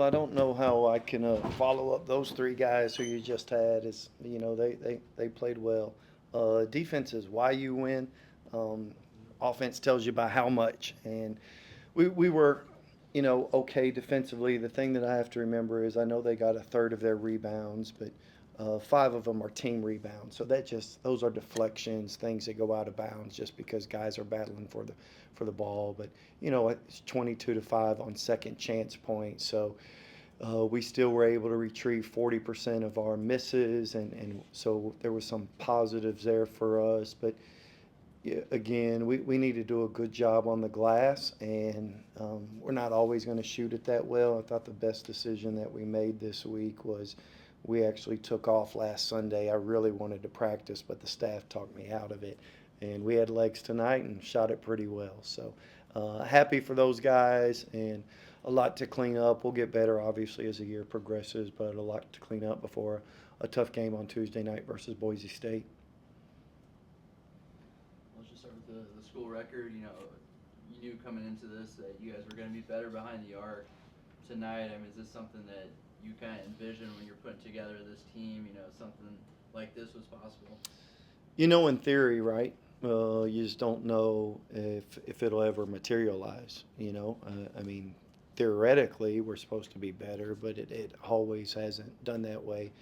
I don't know how I can follow up those three guys who you just had. They played well. Defense is why you win. Um, Offense tells you by how much. And we were, okay defensively. The thing that I have to remember is I know they got a third of their rebounds, but five of them are team rebounds. So those are deflections, things that go out of bounds just because guys are battling for the ball. But it's 22-5 on second chance points. So we still were able to retrieve 40% of our misses, and so there was some positives there for us. But yeah, again, we need to do a good job on the glass, and we're not always going to shoot it that well. I thought the best decision that we made this week was we actually took off last Sunday. I really wanted to practice, but the staff talked me out of it. And we had legs tonight and shot it pretty well. So happy for those guys, and a lot to clean up. We'll get better, obviously, as the year progresses, but a lot to clean up before a tough game on Tuesday night versus Boise State. Let's just start with the school record. You knew coming into this that you guys were going to be better behind the arc tonight. I mean, is this something that you kind of envision when you're putting together this team? Something like this was possible. In theory, right? You just don't know if it'll ever materialize. I mean, theoretically, we're supposed to be better, but it always hasn't done that way.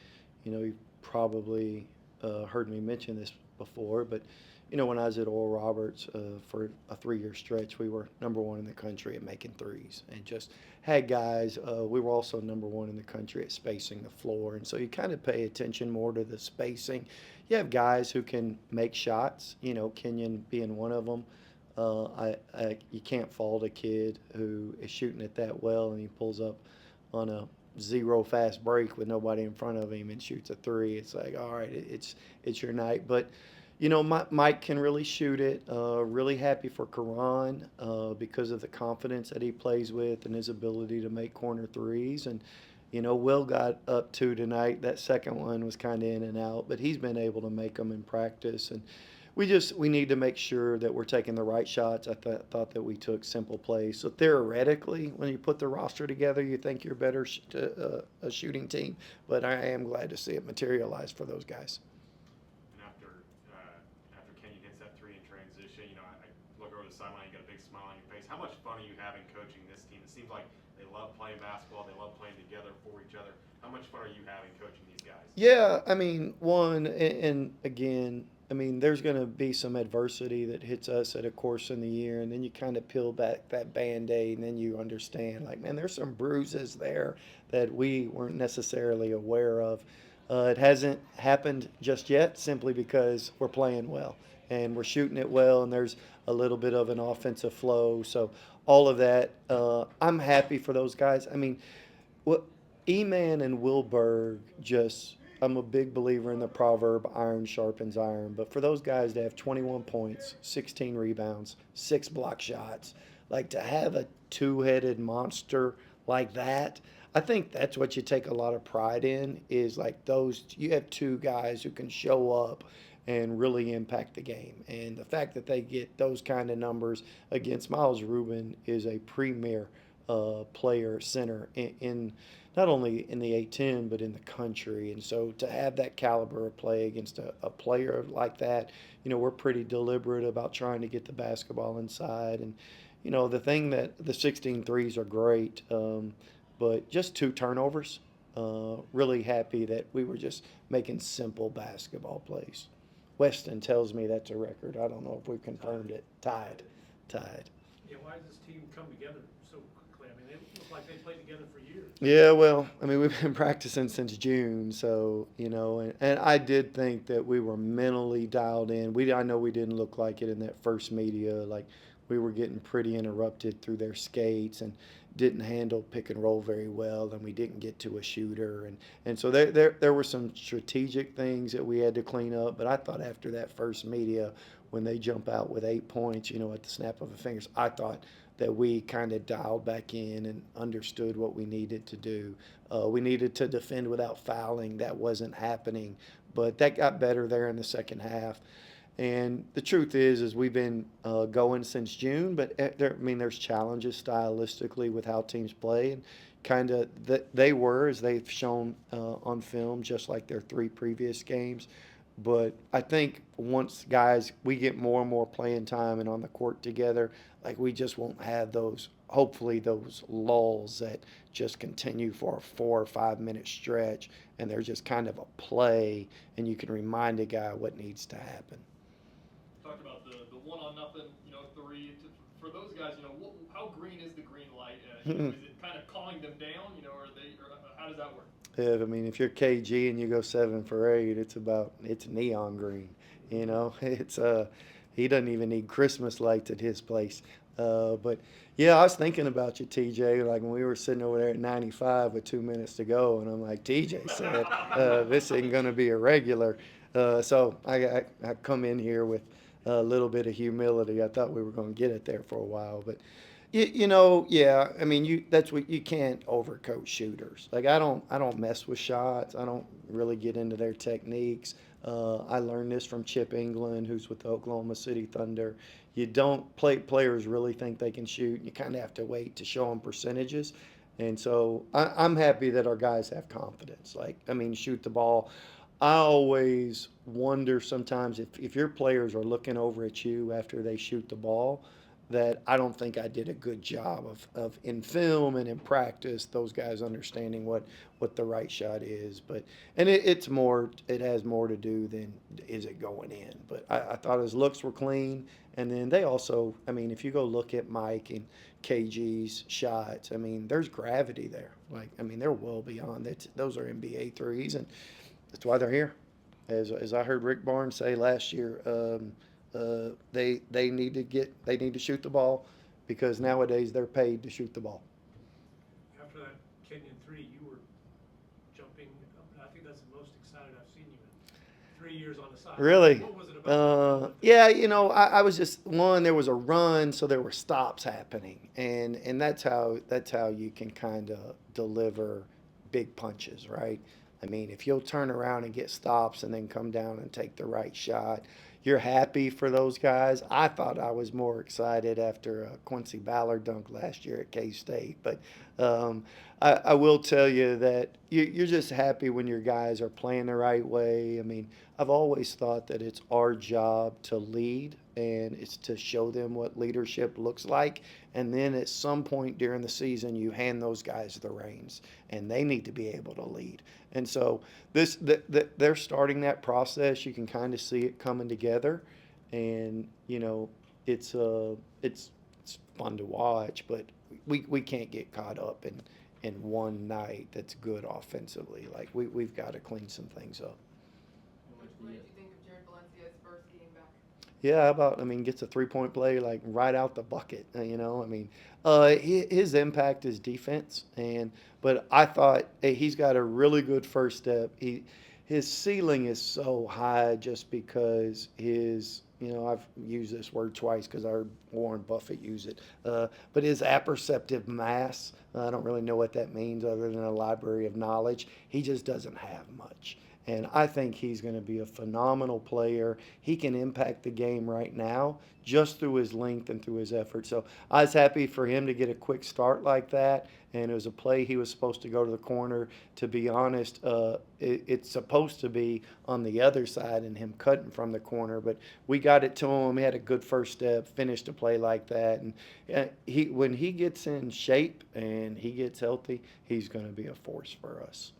You probably heard me mention this before, but when I was at Oral Roberts for a 3-year stretch, we were number one in the country at making threes, and just had guys. We were also number one in the country at spacing the floor, and so you kind of pay attention more to the spacing. You have guys who can make shots. Kenyon being one of them. You can't fault a kid who is shooting it that well, and he pulls up on a zero fast break with nobody in front of him and shoots a three. It's like, all right, it's your night. But Mike can really shoot it. Really happy for Karan because of the confidence that he plays with and his ability to make corner threes. And Will got up two tonight. That second one was kind of in and out, but he's been able to make them in practice. And we need to make sure that we're taking the right shots. I thought that we took simple plays. So theoretically, when you put the roster together, you think you're better a shooting team. But I am glad to see it materialize for those guys. And after Kenyon hits that three in transition, I look over the sideline, you got a big smile on your face. How much fun are you having coaching this team? It seems like they love playing basketball. They love playing together for each other. How much fun are you having coaching these guys? Yeah, I mean, and again, I mean, there's going to be some adversity that hits us at a course in the year, and then you kind of peel back that band-aid, and then you understand, like, man, there's some bruises there that we weren't necessarily aware of. It hasn't happened just yet, simply because we're playing well and we're shooting it well, and there's a little bit of an offensive flow. So all of that, I'm happy for those guys. I mean, what Eman and Wilberg just. I'm a big believer in the proverb iron sharpens iron. But for those guys to have 21 points, 16 rebounds, 6 block shots, like to have a two-headed monster like that, I think that's what you take a lot of pride in is like those you have two guys who can show up and really impact the game. And the fact that they get those kind of numbers against Miles Rubin is a premier player center in not only in the A10 but in the country. And so to have that caliber of play against a player like that, we're pretty deliberate about trying to get the basketball inside. And the thing that the 16 threes are great, but just 2 turnovers. Really happy that we were just making simple basketball plays. Weston tells me that's a record. I don't know if we've confirmed it. Tied. Yeah, why does this team come together so quickly? I mean, they look like they played together for years. Yeah, well, I mean, we've been practicing since June, so and I did think that we were mentally dialed in. I know we didn't look like it in that first media, like we were getting pretty interrupted through their skates and didn't handle pick and roll very well, and we didn't get to a shooter, and so there were some strategic things that we had to clean up. But I thought after that first media, when they jump out with 8 points, at the snap of the fingers, I thought that we kind of dialed back in and understood what we needed to do. We needed to defend without fouling. That wasn't happening, but that got better there in the second half. And the truth is we've been going since June, but there's challenges stylistically with how teams play. And kind of they were, as they've shown on film, just like their three previous games. But I think once guys we get more and more playing time and on the court together, like we just won't have those. Hopefully, those lulls that just continue for a 4 or 5 minute stretch, and they're just kind of a play, and you can remind a guy what needs to happen. Talked about the one on nothing, three. For those guys, how green is the green light? Is it kind of calming them down, or how does that work? I mean, if you're KG and you go 7 for 8, it's neon green. It's he doesn't even need Christmas lights at his place. But yeah, I was thinking about you, TJ. Like when we were sitting over there at 95 with 2 minutes to go, and I'm like, TJ said this ain't gonna be a regular. So I come in here with a little bit of humility. I thought we were gonna get it there for a while, but yeah. I mean, that's what you can't overcoach shooters. Like I don't mess with shots. I don't really get into their techniques. I learned this from Chip England, who's with the Oklahoma City Thunder. You don't players really think they can shoot. You kind of have to wait to show them percentages. And so I'm happy that our guys have confidence. Like, I mean, shoot the ball. I always wonder sometimes if your players are looking over at you after they shoot the ball, that I don't think I did a good job of in film and in practice, those guys understanding what the right shot is. But and it has more to do than is it going in. But I thought his looks were clean, and then they also, I mean, if you go look at Mike and KG's shots, I mean, there's gravity there. Like, I mean, they're well beyond that. Those are NBA threes, and that's why they're here. As I heard Rick Barnes say last year, they need to shoot the ball because nowadays they're paid to shoot the ball. After that Kenyon three, you were jumping up. I think that's the most excited I've seen you in 3 years on the side. Really? What was it about? Yeah, I was just there was a run, so there were stops happening, and that's how you can kind of deliver big punches, right? I mean, if you'll turn around and get stops and then come down and take the right shot, you're happy for those guys. I thought I was more excited after Quincy Ballard dunk last year at K-State. But I will tell you that you're just happy when your guys are playing the right way. I mean, I've always thought that it's our job to lead and it's to show them what leadership looks like. And then at some point during the season, you hand those guys the reins, and they need to be able to lead. And so they're starting that process. You can kind of see it coming together, and it's fun to watch. But we can't get caught up in one night that's good offensively. Like we've got to clean some things up. What did you think of Jared Valencia's first game back? Yeah, gets a 3-point play like right out the bucket. His impact is defense, but I thought he's got a really good first step. His ceiling is so high just because I've used this word twice because I heard Warren Buffett use it. But his apperceptive mass, I don't really know what that means other than a library of knowledge. He just doesn't have much. And I think he's going to be a phenomenal player. He can impact the game right now just through his length and through his effort. So I was happy for him to get a quick start like that. And it was a play he was supposed to go to the corner. To be honest, it's supposed to be on the other side and him cutting from the corner. But we got it to him. He had a good first step, finished a play like that. And when he gets in shape and he gets healthy, he's going to be a force for us.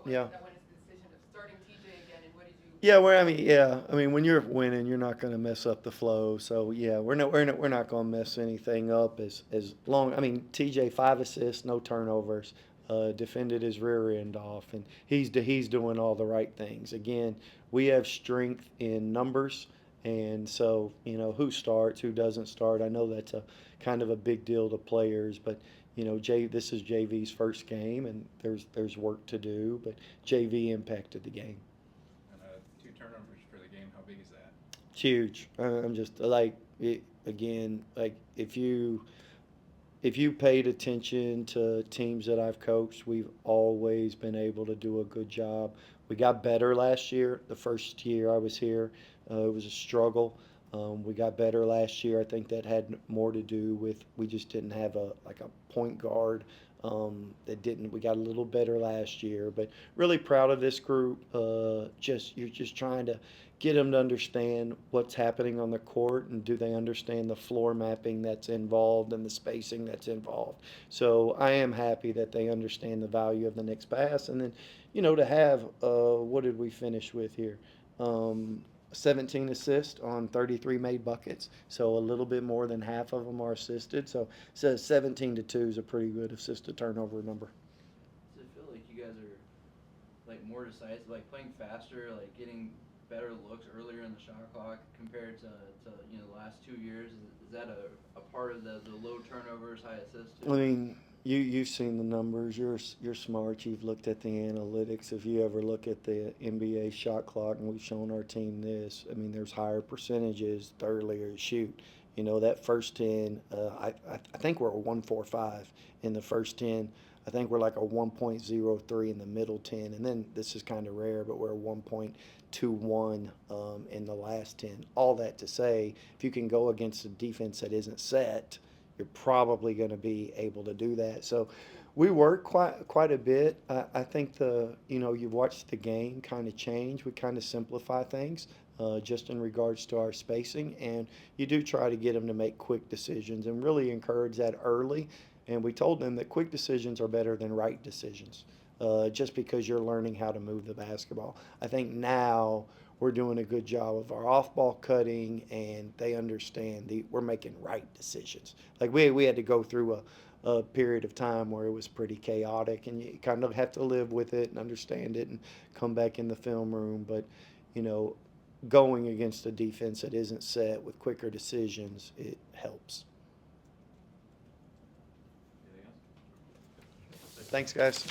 Yeah. That went into the decision of starting TJ again, and what did you? I mean, when you're winning, you're not going to mess up the flow. So yeah, we're not going to mess anything up as long. I mean, TJ 5 assists, no turnovers, defended his rear end off, and he's doing all the right things. Again, we have strength in numbers, and so who starts, who doesn't start. I know that's a kind of a big deal to players, but. This is JV's first game, and there's work to do, but JV impacted the game. And 2 turnovers for the game. How big is that? It's huge. I'm just like again, like if you paid attention to teams that I've coached, we've always been able to do a good job. We got better last year. The first year I was here, it was a struggle. We got better last year. I think that had more to do with we just didn't have a point guard that didn't. We got a little better last year, but really proud of this group. You're just trying to get them to understand what's happening on the court and do they understand the floor mapping that's involved and the spacing that's involved. So I am happy that they understand the value of the next pass, and then to have what did we finish with here? Um, 17 assists on 33 made buckets, so a little bit more than half of them are assisted. So 17-2 is a pretty good assist to turnover number. Does it feel like you guys are like more decisive, like playing faster, like getting better looks earlier in the shot clock compared to the last 2 years? Is that a part of the low turnovers, high assists too? I mean, you've seen the numbers. You're smart. You've looked at the analytics. If you ever look at the NBA shot clock, and we've shown our team this, I mean, there's higher percentages the earlier you shoot. That first 10, I think we're a 145 in the first 10. I think we're like a 1.03 in the middle 10, and then this is kind of rare, but we're a 1.21 in the last 10. All that to say, if you can go against a defense that isn't set, you're probably going to be able to do that. So we work quite a bit. I think you've watched the game kind of change. We kind of simplify things just in regards to our spacing, and you do try to get them to make quick decisions and really encourage that early. And we told them that quick decisions are better than right decisions, just because you're learning how to move the basketball. I think now we're doing a good job of our off-ball cutting, and they understand we're making right decisions. Like we had to go through a period of time where it was pretty chaotic, and you kind of have to live with it and understand it and come back in the film room. But going against a defense that isn't set with quicker decisions, it helps. Anything else? Thanks, guys.